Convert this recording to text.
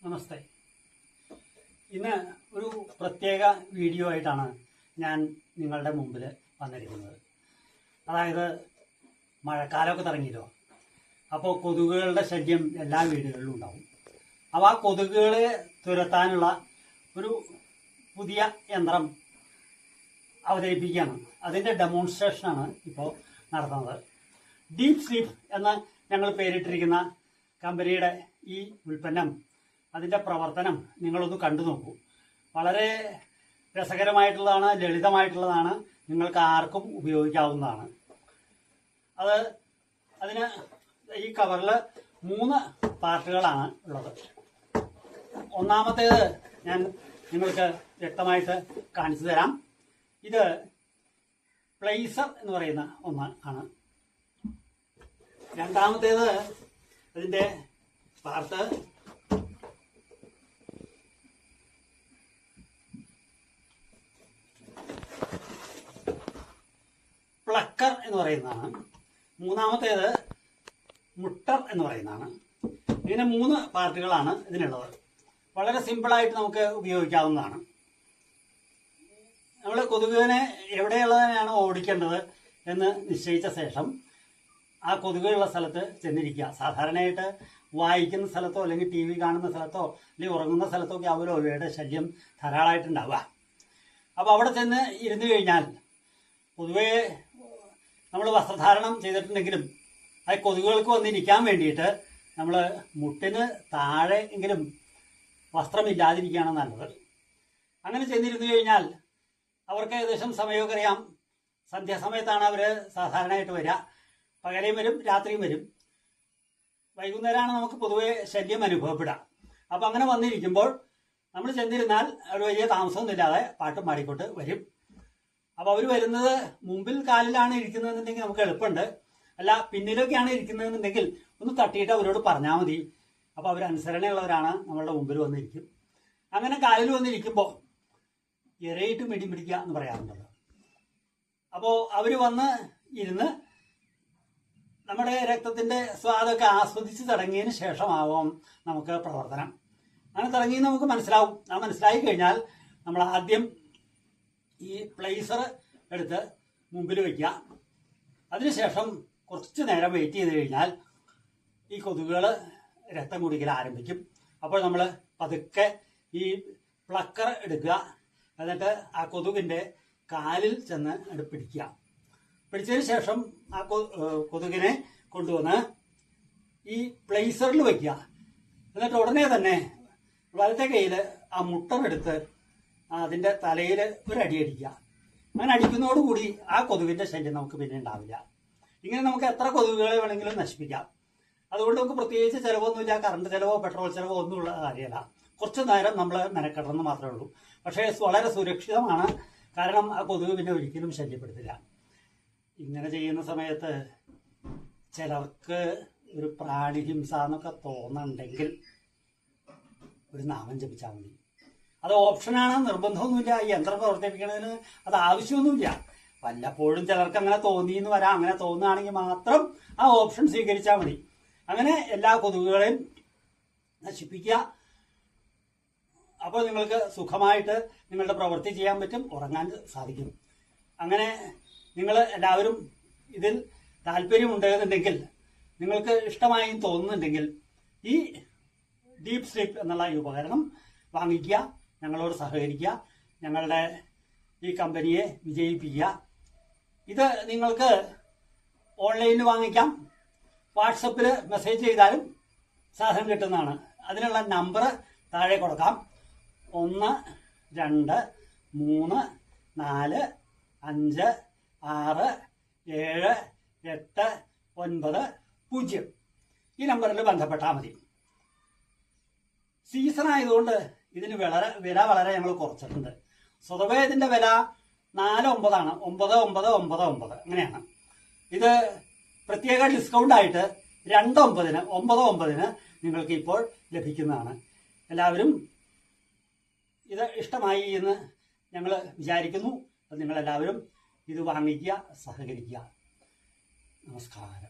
നമസ്തേ. ഇന്ന് ഒരു പ്രത്യേക വീഡിയോ ആയിട്ടാണ് ഞാൻ നിങ്ങളുടെ മുമ്പിൽ വന്നിരിക്കുന്നത്. അതായത് മഴക്കാലമൊക്കെ തുടങ്ങിയല്ലോ, അപ്പോൾ കൊതുകുകളുടെ ശല്യം എല്ലാ വീടുകളിലും ഉണ്ടാവും. അപ്പോൾ ആ കൊതുകുകളെ തുരത്താനുള്ള ഒരു പുതിയ യന്ത്രം അവതരിപ്പിക്കുകയാണ്. അതിൻ്റെ ഡെമോൺസ്ട്രേഷനാണ് ഇപ്പോൾ നടത്തുന്നത്. ഡീപ് സ്ലീപ്പ് എന്ന് ഞങ്ങൾ പേരിട്ടിരിക്കുന്ന കമ്പനിയുടെ ഈ ഉൽപ്പന്നം, അതിൻ്റെ പ്രവർത്തനം നിങ്ങളൊന്ന് കണ്ടു നോക്കൂ. വളരെ രസകരമായിട്ടുള്ളതാണ്, ലളിതമായിട്ടുള്ളതാണ്, നിങ്ങൾക്ക് ആർക്കും ഉപയോഗിക്കാവുന്നതാണ്. അതിന് ഈ കവറിൽ 3 പാർട്ടുകളാണ് ഉള്ളത്. ഒന്നാമത്തേത് ഞാൻ നിങ്ങൾക്ക് വ്യക്തമായിട്ട് കാണിച്ചു തരാം. ഇത് പ്ലേസർ എന്ന് പറയുന്ന ഒന്ന് ആണ്. രണ്ടാമത്തേത് അതിൻ്റെ പാർട്ട് പ്ലക്കർ എന്ന് പറയുന്നതാണ്. മൂന്നാമത്തേത് മുട്ടർ എന്ന് പറയുന്നതാണ്. ഇങ്ങനെ 3 പാർട്ടുകളാണ് ഇതിനുള്ളത്. വളരെ സിമ്പിളായിട്ട് നമുക്ക് ഉപയോഗിക്കാവുന്നതാണ്. നമ്മൾ കൊതുകിനെ എവിടെയുള്ളതിനെയാണ് ഓടിക്കേണ്ടത് എന്ന് നിശ്ചയിച്ച ശേഷം ആ കൊതുകുള്ള സ്ഥലത്ത് ചെന്നിരിക്കുക. സാധാരണയായിട്ട് വായിക്കുന്ന സ്ഥലത്തോ അല്ലെങ്കിൽ ടി വി കാണുന്ന സ്ഥലത്തോ അല്ലെങ്കിൽ ഉറങ്ങുന്ന സ്ഥലത്തോ ഒക്കെ ആവുമല്ലോ ഇവയുടെ ശല്യം ധാരാളമായിട്ടുണ്ടാവുക. അപ്പോൾ അവിടെ ചെന്ന് ഇരുന്ന് കഴിഞ്ഞാൽ പൊതുവേ നമ്മൾ വസ്ത്രധാരണം ചെയ്തിട്ടുണ്ടെങ്കിലും ആ കൊതുകുകൾക്ക് വന്നിരിക്കാൻ വേണ്ടിയിട്ട് നമ്മൾ മുട്ടിന് താഴെ എങ്കിലും വസ്ത്രമില്ലാതിരിക്കുകയാണ് നല്ലത്. അങ്ങനെ ചെന്നിരുന്നു കഴിഞ്ഞാൽ അവർക്ക് ഏകദേശം സമയമൊക്കെ അറിയാം. സന്ധ്യാസമയത്താണ് അവർ സാധാരണയായിട്ട് വരിക. പകലയും വരും, രാത്രിയും വരും. വൈകുന്നേരമാണ് നമുക്ക് പൊതുവെ ശല്യം അനുഭവപ്പെടുക. അപ്പം അങ്ങനെ വന്നിരിക്കുമ്പോൾ നമ്മൾ ചെന്നിരുന്നാൽ അവർ വലിയ താമസമൊന്നുമില്ലാതെ പാട്ടും പാടിക്കൊണ്ട് വരും. അപ്പോൾ അവർ വരുന്നത് മുമ്പിൽ കാലിലാണ് ഇരിക്കുന്നതെന്നുണ്ടെങ്കിൽ നമുക്ക് എളുപ്പമുണ്ട്. അല്ല പിന്നിലൊക്കെയാണ് ഇരിക്കുന്നതെന്നുണ്ടെങ്കിൽ ഒന്ന് തട്ടിയിട്ട് അവരോട് പറഞ്ഞാൽ മതി. അപ്പോൾ അവർ അനുസരണയുള്ളവരാണ്, നമ്മളുടെ മുമ്പിൽ വന്നിരിക്കും. അങ്ങനെ കാലിൽ വന്നിരിക്കുമ്പോൾ ഇരയിട്ട് മിടി പിടിക്കുക എന്ന് പറയാറുണ്ടല്ലോ. അപ്പോൾ അവർ വന്ന് ഇരുന്ന് നമ്മുടെ രക്തത്തിൻ്റെ സ്വാദൊക്കെ ആസ്വദിച്ച് തുടങ്ങിയതിന് ശേഷമാവും നമുക്ക് പ്രവർത്തനം. അങ്ങനെ തുടങ്ങി നമുക്ക് മനസ്സിലാവും. ആ മനസ്സിലായി കഴിഞ്ഞാൽ നമ്മൾ ആദ്യം ഈ പ്ലേസർ എടുത്ത് മുമ്പിൽ വയ്ക്കുക. അതിനുശേഷം കുറച്ച് നേരം വെയിറ്റ് ചെയ്ത് കഴിഞ്ഞാൽ ഈ കൊതുകുകൾ രക്തം കുടിക്കൽ ആരംഭിക്കും. അപ്പോൾ നമ്മൾ പതുക്കെ ഈ പ്ലക്കർ എടുക്കുക. എന്നിട്ട് ആ കൊതുകിൻ്റെ കാലിൽ ചെന്ന് പിടിക്കുക. പിടിച്ചതിന് ശേഷം ആ കൊതുകിനെ കൊണ്ടുവന്ന് ഈ പ്ലേസറിൽ വയ്ക്കുക. എന്നിട്ട് ഉടനെ തന്നെ വലത്തെ കയ്യിൽ ആ മുട്ടമെടുത്ത് അതിൻ്റെ തലയിൽ ഒരടി അടിക്കുക. അങ്ങനെ അടിക്കുന്നതോടുകൂടി ആ കൊതുകിൻ്റെ ശല്യം നമുക്ക് പിന്നെ ഉണ്ടാവില്ല. ഇങ്ങനെ നമുക്ക് എത്ര കൊതുകുകളെ വേണമെങ്കിലും നശിപ്പിക്കാം. അതുകൊണ്ട് നമുക്ക് പ്രത്യേകിച്ച് ചിലവൊന്നുമില്ല. കറണ്ട് ചിലവോ പെട്രോൾ ചിലവോ ഒന്നുമുള്ള കാര്യമല്ല. കുറച്ച് നേരം നമ്മൾ മെനക്കെടണമെന്ന് മാത്രമേ ഉള്ളൂ. പക്ഷേ വളരെ സുരക്ഷിതമാണ്. കാരണം ആ കൊതുക് പിന്നെ ഒരിക്കലും ശല്യപ്പെടുത്തില്ല. ഇങ്ങനെ ചെയ്യുന്ന സമയത്ത് ചിലർക്ക് ഒരു പ്രാണിഹിംസ എന്നൊക്കെ തോന്നുന്നുണ്ടെങ്കിൽ ഒരു നാമം ജപിച്ചാൽ മതി. അത് ഓപ്ഷനാണ്, നിർബന്ധമൊന്നുമില്ല. ഈ യന്ത്രം പ്രവർത്തിപ്പിക്കുന്നതിന് അത് ആവശ്യമൊന്നുമില്ല. വല്ലപ്പോഴും ചിലർക്ക് അങ്ങനെ തോന്നിയെന്ന് വരാം. അങ്ങനെ തോന്നുകയാണെങ്കിൽ മാത്രം ആ ഓപ്ഷൻ സ്വീകരിച്ചാൽ മതി. അങ്ങനെ എല്ലാ കൊതുകുകളെയും നശിപ്പിക്കുക. അപ്പോൾ നിങ്ങൾക്ക് സുഖമായിട്ട് നിങ്ങളുടെ പ്രവൃത്തി ചെയ്യാൻ പറ്റും, ഉറങ്ങാൻ സാധിക്കും. അങ്ങനെ നിങ്ങൾ എല്ലാവരും ഇതിൽ താല്പര്യമുണ്ടെന്നുണ്ടെങ്കിൽ, നിങ്ങൾക്ക് ഇഷ്ടമായി തോന്നുന്നുണ്ടെങ്കിൽ ഈ ഡീപ് സ്ലീപ്പ് എന്നുള്ള ഈ ഉപകരണം വാങ്ങിക്കുക, ഞങ്ങളോട് സഹകരിക്കുക, ഞങ്ങളുടെ ഈ കമ്പനിയെ വിജയിപ്പിക്കുക. ഇത് നിങ്ങൾക്ക് ഓൺലൈനിൽ വാങ്ങിക്കാം. വാട്സപ്പിൽ മെസ്സേജ് ചെയ്താലും സാധനം കിട്ടുന്നതാണ്. അതിനുള്ള നമ്പർ താഴെ കൊടുക്കാം. 1 2 3 4 5 6 7 8 9 0 ഈ നമ്പറിൽ ബന്ധപ്പെട്ടാൽ മതി. സീസൺ ആയതുകൊണ്ട് ഇതിന് വില വളരെ ഞങ്ങൾ കുറച്ചിട്ടുണ്ട്. സ്വതവേ ഇതിൻ്റെ വില 4.9 ആണ്. 9,999 അങ്ങനെയാണ്. ഇത് പ്രത്യേക ഡിസ്കൗണ്ട് ആയിട്ട് 2.9 നിങ്ങൾക്ക് ഇപ്പോൾ ലഭിക്കുന്നതാണ്. എല്ലാവരും ഇത് ഇഷ്ടമായി എന്ന് ഞങ്ങൾ വിചാരിക്കുന്നു. നിങ്ങളെല്ലാവരും ഇത് വാങ്ങിക്കുക, സഹകരിക്കുക. നമസ്കാരം.